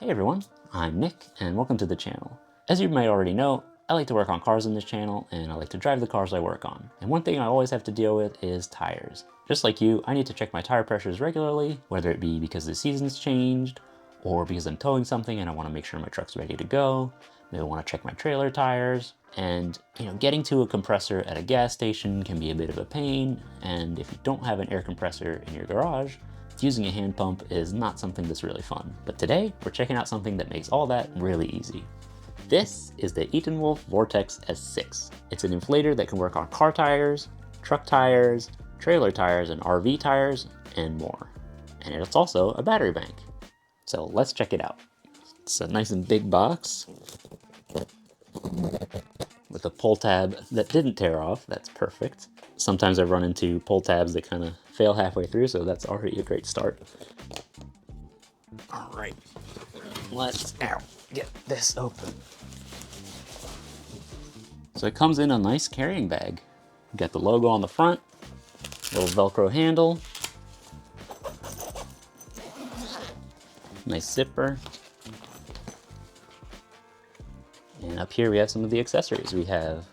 Hey everyone, I'm Nick and welcome to the channel. As you might already know, I like to work on cars in this channel and I like to drive the cars I work on. And one thing I always have to deal with is tires. Just like you, I need to check my tire pressures regularly, whether it be because the season's changed or because I'm towing something and I want to make sure my truck's ready to go. Maybe I want to check my trailer tires. And getting to a compressor at a gas station can be a bit of a pain. And if you don't have an air compressor in your garage, using a hand pump is not something that's really fun. But today, we're checking out something that makes all that really easy. This is the Etenwolf Vortex S6. It's an inflator that can work on car tires, truck tires, trailer tires, and RV tires, and more. And it's also a battery bank. So let's check it out. It's a nice and big box with a pull tab that didn't tear off. That's perfect. Sometimes I run into pull tabs that kind of fail halfway through, so that's already a great start. All right, let's get this open. So it comes in a nice carrying bag. You got the logo on the front, little Velcro handle, nice zipper. And up here we have some of the accessories. We have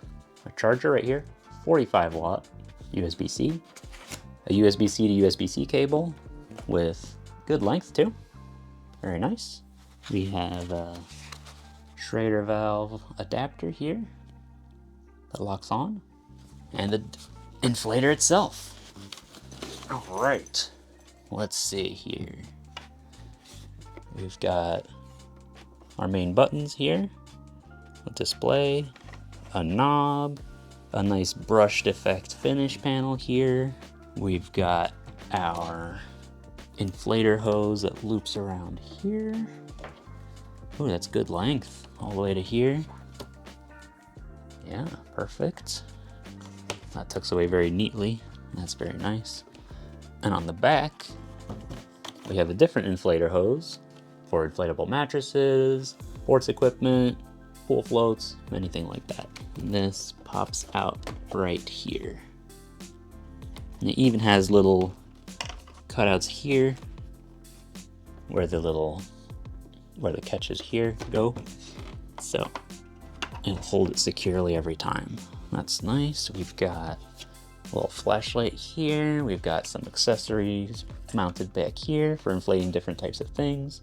a charger right here, 45 watt USB-C, a USB-C to USB-C cable with good length too. Very nice. We have a Schrader valve adapter here that locks on, and the inflator itself. All right, let's see here. We've got our main buttons here, a display, a knob, a nice brushed effect finish panel here. We've got our inflator hose that loops around here. Ooh, that's good length, all the way to here. Yeah, perfect. That tucks away very neatly. That's very nice. And on the back, we have a different inflator hose for inflatable mattresses, sports equipment, pool floats, anything like that. And this pops out right here. And it even has little cutouts here where the catches here go. So it'll hold it securely every time. That's nice. We've got a little flashlight here. We've got some accessories mounted back here for inflating different types of things.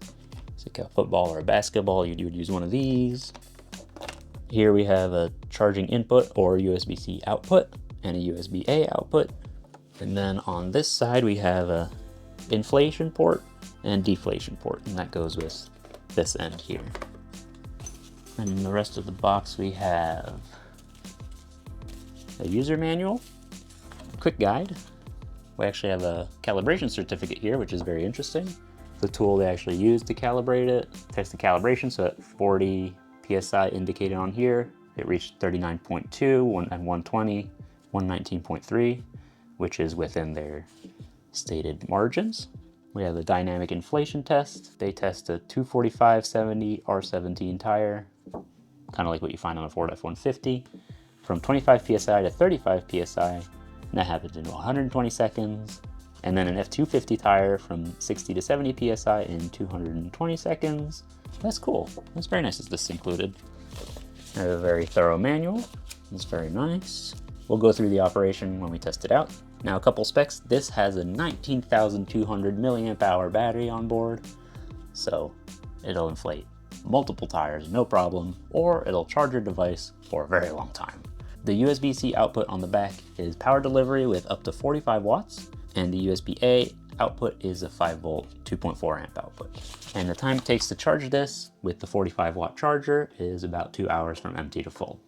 So like a football or a basketball, you would use one of these. Here we have a charging input or USB-C output and a USB-A output. And then on this side we have a inflation port and deflation port, and that goes with this end here. And in the rest of the box we have a user manual, a quick guide. We actually have a calibration certificate here, which is very interesting. The tool they actually use to calibrate it, test the calibration, so at 40 PSI indicated on here, it reached 39.2 and 120, 119.3, which is within their stated margins. We have the dynamic inflation test. They test a 245/70 R17 tire, kind of like what you find on a Ford F-150, from 25 PSI to 35 PSI, and that happens in 120 seconds. And then an F-250 tire from 60 to 70 PSI in 220 seconds. That's cool. That's very nice that this is included. I have a very thorough manual. It's very nice. We'll go through the operation when we test it out. Now, a couple specs. This has a 19,200 milliamp hour battery on board, so it'll inflate multiple tires, no problem, or it'll charge your device for a very long time. The USB-C output on the back is power delivery with up to 45 watts, and the USB-A output is a 5 volt, 2.4 amp output. And the time it takes to charge this with the 45 watt charger is about 2 hours from empty to full.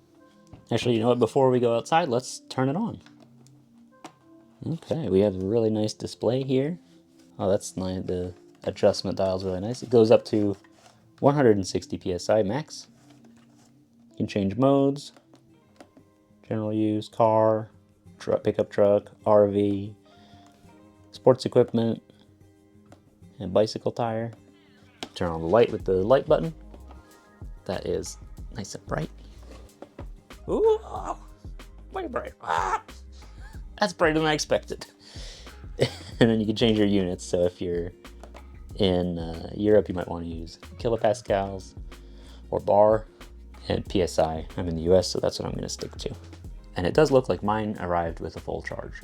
Actually, you know what, before we go outside, let's turn it on. Okay, we have a really nice display here. Oh, that's nice. The adjustment dial is really nice. It goes up to 160 PSI max. You can change modes, general use, car, truck, pickup truck, RV, sports equipment, and bicycle tire. Turn on the light with the light button. That is nice and bright. Ooh, way bright. Ah, that's brighter than I expected. And then you can change your units. So if In Europe, you might want to use kilopascals or bar, and PSI. I'm in the US, so that's what I'm going to stick to. And it does look like mine arrived with a full charge.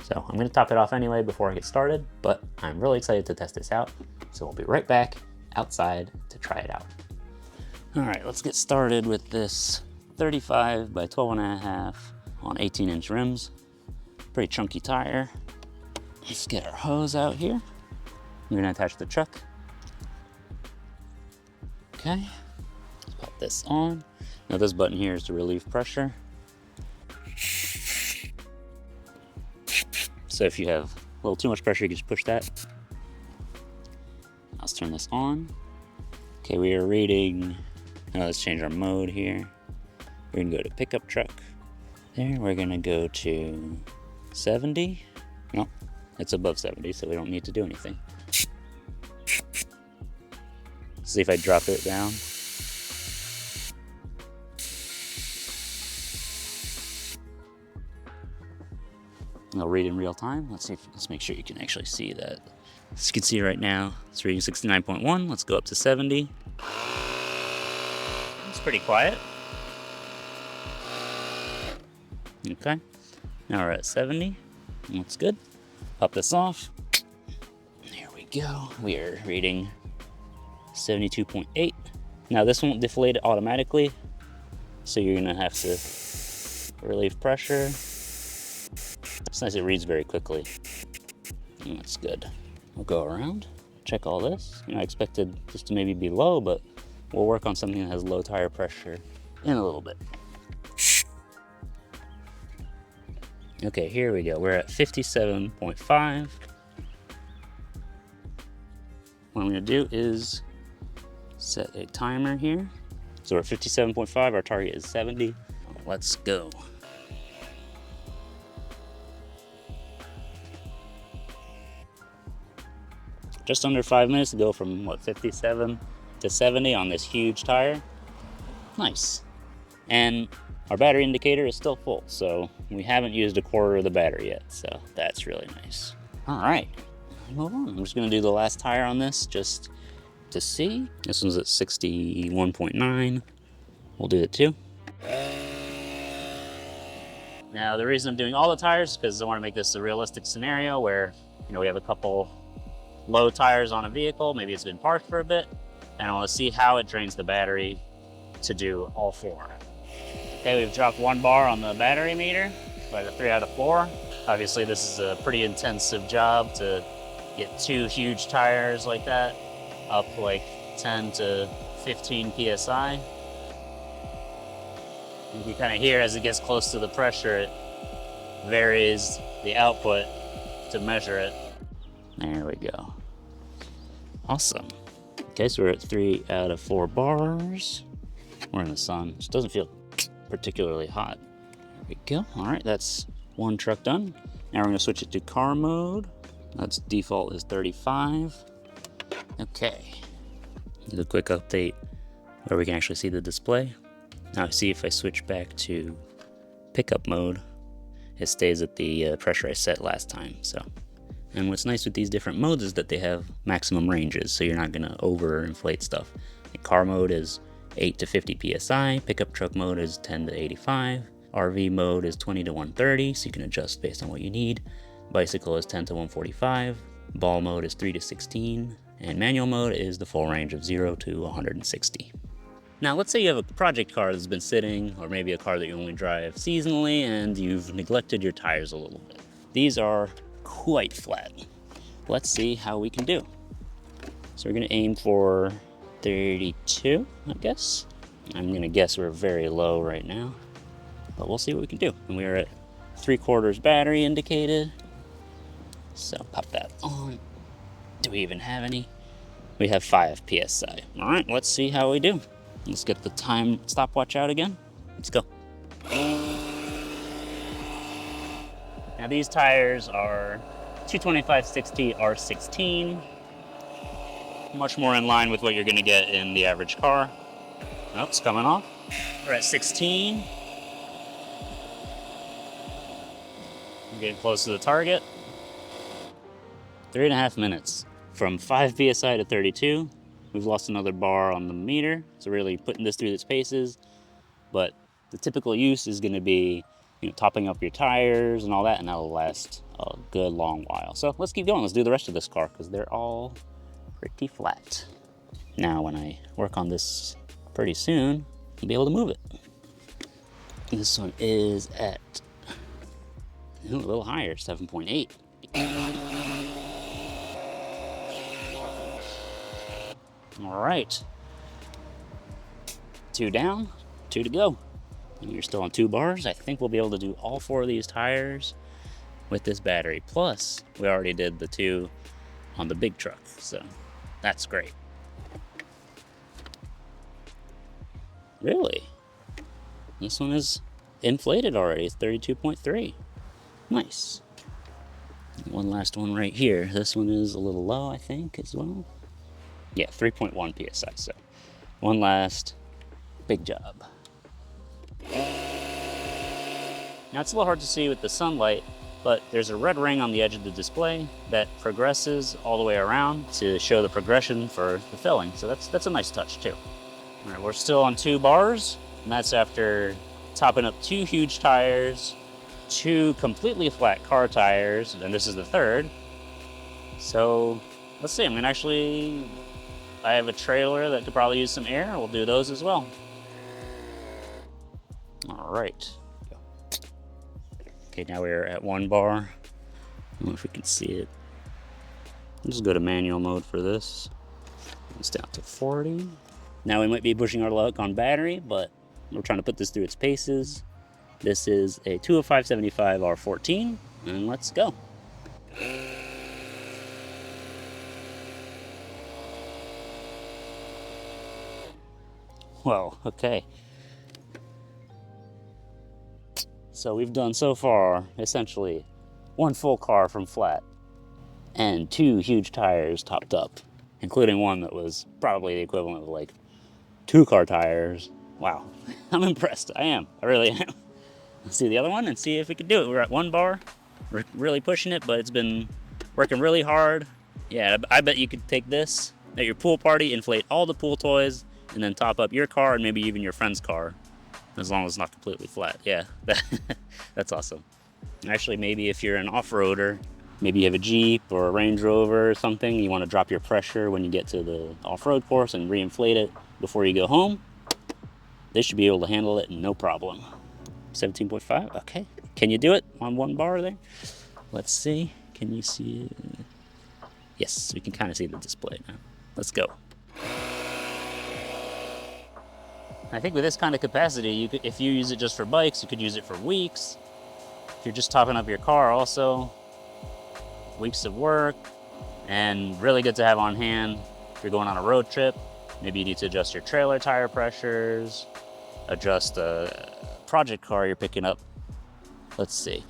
So I'm going to top it off anyway before I get started, but I'm really excited to test this out. So we'll be right back outside to try it out. All right, let's get started with this 35 by 12.5 on 18-inch rims. Pretty chunky tire. Let's get our hose out here. I'm gonna attach the chuck. Okay, let's pop this on. Now this button here is to relieve pressure. So if you have a little too much pressure, you can just push that. Let's turn this on. Okay, we are reading, now let's change our mode here. We're gonna go to pickup truck. There, we're gonna go to 70. No, it's above 70, so we don't need to do anything. See if I drop it down. I'll read in real time. Let's make sure you can actually see that. As you can see right now, it's reading 69.1. Let's go up to 70. It's pretty quiet. Okay, now we're at 70. Looks good. Pop this off. There we go. We are reading 72.8. Now this won't deflate it automatically, so you're gonna have to relieve pressure. It's nice it reads very quickly. And that's good. We'll go around, check all this. I expected this to maybe be low, but we'll work on something that has low tire pressure in a little bit. Okay, here we go. We're at 57.5. What I'm gonna do is set a timer here. So we're at 57.5, our target is 70. Let's go. Just under 5 minutes to go from, what, 57 to 70 on this huge tire. Nice. And our battery indicator is still full, so we haven't used a quarter of the battery yet, so that's really nice. All right, move on. I'm just gonna do the last tire on this just to see. This one's at 61.9. We'll do it too. Now, the reason I'm doing all the tires is because I want to make this a realistic scenario where, we have a couple low tires on a vehicle, maybe it's been parked for a bit, and I want to see how it drains the battery to do all 4. Okay, we've dropped 1 bar on the battery meter, by the 3 out of 4. Obviously, this is a pretty intensive job to get 2 huge tires like that up like 10 to 15 PSI. You can kind of hear as it gets close to the pressure, it varies the output to measure it. There we go. Awesome. Okay, so we're at 3 out of 4 bars. We're in the sun, which doesn't feel particularly hot. There we go. All right, that's 1 truck done. Now we're gonna switch it to car mode. That's default is 35. Okay. Do a quick update where we can actually see the display. Now see if I switch back to pickup mode, it stays at the pressure I set last time. And what's nice with these different modes is that they have maximum ranges, so you're not gonna overinflate stuff. Like car mode is 8 to 50 PSI, pickup truck mode is 10 to 85, RV mode is 20 to 130, so you can adjust based on what you need. Bicycle is 10 to 145, ball mode is 3 to 16, and manual mode is the full range of 0 to 160. Now, let's say you have a project car that's been sitting, or maybe a car that you only drive seasonally, and you've neglected your tires a little bit. These are quite flat. Let's see how we can do. So we're gonna aim for 32, I guess. I'm gonna guess we're very low right now, but we'll see what we can do. And we're at 3/4 battery indicated. So pop that on. Do we even have any? We have 5 PSI. All right, let's see how we do. Let's get the time stopwatch out again. Let's go. Now these tires are 225/60 R16. Much more in line with what you're gonna get in the average car. Oh, it's coming off. We're at 16. We're getting close to the target. 3.5 minutes. from 5 psi to 32. We've lost another bar on the meter, so really putting this through its paces. But the typical use is going to be, topping up your tires and all that, and that'll last a good long while. So let's keep going. Let's do the rest of this car because they're all pretty flat. Now, when I work on this pretty soon, I'll be able to move it. This one is at a little higher, 7.8. All right. 2 down, 2 to go. And you're still on 2 bars. I think we'll be able to do all 4 of these tires with this battery. Plus, we already did the 2 on the big truck, so that's great. Really? This one is inflated already. It's 32.3. Nice. One last one right here. This one is a little low, I think, as well. Yeah, 3.1 psi. So one last big job. Now it's a little hard to see with the sunlight, but there's a red ring on the edge of the display that progresses all the way around to show the progression for the filling. So that's a nice touch too. All right, we're still on 2 bars, and that's after topping up 2 huge tires, 2 completely flat car tires, and this is the 3rd. So let's see, I have a trailer that could probably use some air. We'll do those as well. All right. Okay, now we're at 1 bar. I don't know if we can see it. I'll just go to manual mode for this. It's down to 40. Now we might be pushing our luck on battery, but we're trying to put this through its paces. This is a 205/75 R14, and let's go. Whoa, okay. So we've done so far, essentially, 1 full car from flat and 2 huge tires topped up, including one that was probably the equivalent of like 2 car tires. Wow, I'm impressed. I am, I really am. Let's see the other one and see if we can do it. We're at 1 bar, we're really pushing it, but it's been working really hard. Yeah, I bet you could take this at your pool party, inflate all the pool toys, and then top up your car and maybe even your friend's car, as long as it's not completely flat. Yeah, that's awesome. Actually, maybe if you're an off-roader, maybe you have a Jeep or a Range Rover or something, you want to drop your pressure when you get to the off-road course and re-inflate it before you go home, they should be able to handle it no problem. 17.5, okay. Can you do it on 1 bar there? Let's see, can you see it? Yes, we can kind of see the display now. Let's go. I think with this kind of capacity, if you use it just for bikes, you could use it for weeks. If you're just topping up your car also, weeks of work, and really good to have on hand if you're going on a road trip. Maybe you need to adjust your trailer tire pressures, adjust the project car you're picking up. Let's see.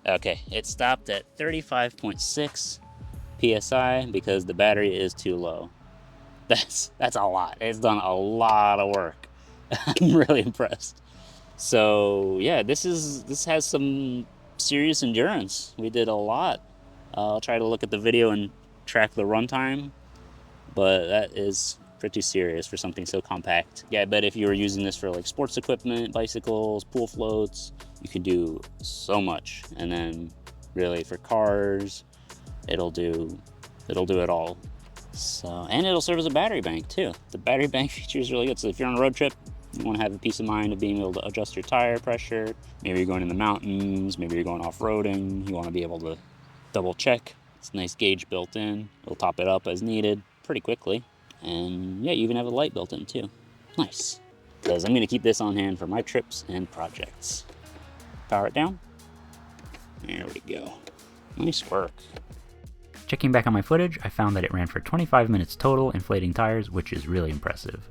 Okay, it stopped at 35.6 psi because the battery is too low. That's a lot. It's done a lot of work. I'm really impressed. So yeah, this has some serious endurance. We did a lot. I'll try to look at the video and track the runtime, but that is pretty serious for something so compact. Yeah, I bet if you were using this for like sports equipment, bicycles, pool floats, you could do so much. And then really for cars, it'll do it all. So, and it'll serve as a battery bank too. The battery bank feature is really good. So if you're on a road trip, you want to have the peace of mind of being able to adjust your tire pressure. Maybe you're going in the mountains, maybe you're going off-roading. You want to be able to double check. It's a nice gauge built in. It'll top it up as needed pretty quickly. And yeah, you even have a light built in too. Nice. Because I'm going to keep this on hand for my trips and projects. Power it down. There we go. Nice work. Checking back on my footage, I found that it ran for 25 minutes total inflating tires, which is really impressive.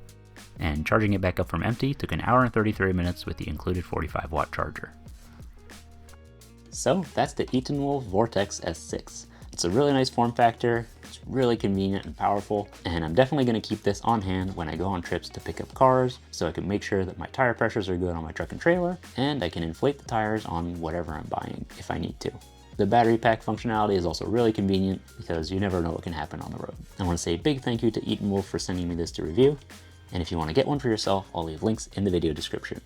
And charging it back up from empty took 1 hour and 33 minutes with the included 45-watt charger. So that's the Etenwolf Vortex S6. It's a really nice form factor, it's really convenient and powerful, and I'm definitely going to keep this on hand when I go on trips to pick up cars, so I can make sure that my tire pressures are good on my truck and trailer, and I can inflate the tires on whatever I'm buying if I need to. The battery pack functionality is also really convenient because you never know what can happen on the road. I want to say a big thank you to Etenwolf for sending me this to review, and if you want to get one for yourself, I'll leave links in the video description.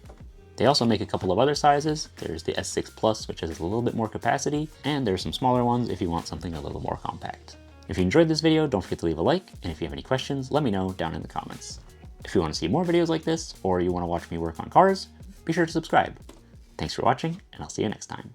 They also make a couple of other sizes. There's the S6 Plus, which has a little bit more capacity, and there's some smaller ones if you want something a little more compact. If you enjoyed this video, don't forget to leave a like, and if you have any questions, let me know down in the comments. If you want to see more videos like this, or you want to watch me work on cars, be sure to subscribe. Thanks for watching, and I'll see you next time.